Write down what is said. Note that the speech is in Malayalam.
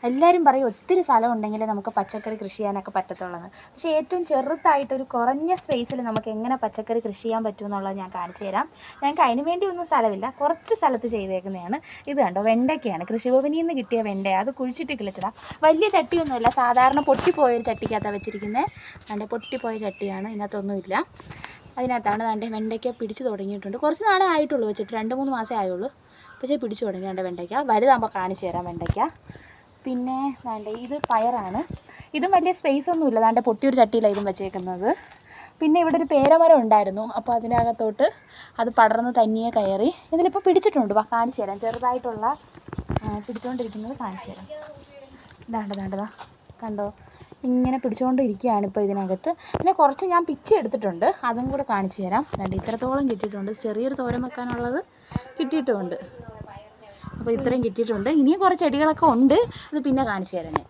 എല്ലാവരും പറയും ഒത്തിരി സ്ഥലം ഉണ്ടെങ്കിലേ നമുക്ക് പച്ചക്കറി കൃഷി ചെയ്യാനൊക്കെ പറ്റത്തുള്ളൂ. പക്ഷേ ഏറ്റവും ചെറുതായിട്ടൊരു കുറഞ്ഞ സ്പേസിൽ നമുക്ക് എങ്ങനെ പച്ചക്കറി കൃഷി ചെയ്യാൻ പറ്റും എന്നുള്ളത് ഞാൻ കാണിച്ചു തരാം. ഞങ്ങൾക്ക് അതിന് വേണ്ടി ഒന്നും സ്ഥലമില്ല, കുറച്ച് സ്ഥലത്ത് ചെയ്തേക്കുന്നതാണ്. ഇത് കണ്ടോ, വെണ്ടയ്ക്കയാണ്. കൃഷിഭവനിൽ നിന്ന് കിട്ടിയ വെണ്ടയാണ്. അത് കുഴിച്ചിട്ട് കിളിച്ചതാണ്. വലിയ ചട്ടിയൊന്നുമില്ല, സാധാരണ പൊട്ടിപ്പോയൊരു ചട്ടിക്കകത്താണ് വെച്ചിരിക്കുന്നത്. അതിൻ്റെ പൊട്ടിപ്പോയ ചട്ടിയാണ്, ഇതിനകത്തൊന്നുമില്ല. അതിനകത്താണ് ദാണ്ടെ വെണ്ടയ്ക്ക പിടിച്ച് തുടങ്ങിയിട്ടുണ്ട്. കുറച്ച് നാളെ ആയിട്ടുള്ളൂ വെച്ചിട്ട്, 2-3 മാസമേ ആയുള്ളൂ. പക്ഷേ പിടിച്ച് തുടങ്ങി ദാണ്ടെ വെണ്ടയ്ക്ക. വലുതാകുമ്പോൾ കാണിച്ചു തരാം വെണ്ടയ്ക്ക. പിന്നെ ദാണ്ടെ ഇത് പയറാണ്. ഇതും വലിയ സ്പേസ് ഒന്നുമില്ല, ദാണ്ടെ പൊട്ടിയൊരു ചട്ടിയിലാണ് ഇതും വെച്ചേക്കുന്നത്. പിന്നെ ഇവിടെ ഒരു പേരമരം ഉണ്ടായിരുന്നു, അപ്പോൾ അതിനകത്തോട്ട് അത് പടർന്ന് തനിയെ കയറി. ഇതിലിപ്പോൾ പിടിച്ചിട്ടുണ്ട്, വാ കാണിച്ചു തരാം. ചെറുതായിട്ടുള്ള പിടിച്ചുകൊണ്ടിരിക്കുന്നത് കാണിച്ചു തരാം. ദാണ്ടതാ കണ്ടോ, ഇങ്ങനെ പിടിച്ചുകൊണ്ടിരിക്കുകയാണ് ഇപ്പോൾ ഇതിനകത്ത്. പിന്നെ കുറച്ച് ഞാൻ പിച്ചി എടുത്തിട്ടുണ്ട്, അതും കൂടെ കാണിച്ചു തരാം. ദാണ്ടെ ഇത്രത്തോളം കിട്ടിയിട്ടുണ്ട്. ചെറിയൊരു തോരൻ വെക്കാനുള്ളത് കിട്ടിയിട്ടുമുണ്ട്. അപ്പോൾ ഇത്രയും കിട്ടിയിട്ടുണ്ട്. ഇനിയും കുറച്ച് ചെടികളൊക്കെ ഉണ്ട്, അത് പിന്നെ കാണിച്ചു തരാം ഞാൻ.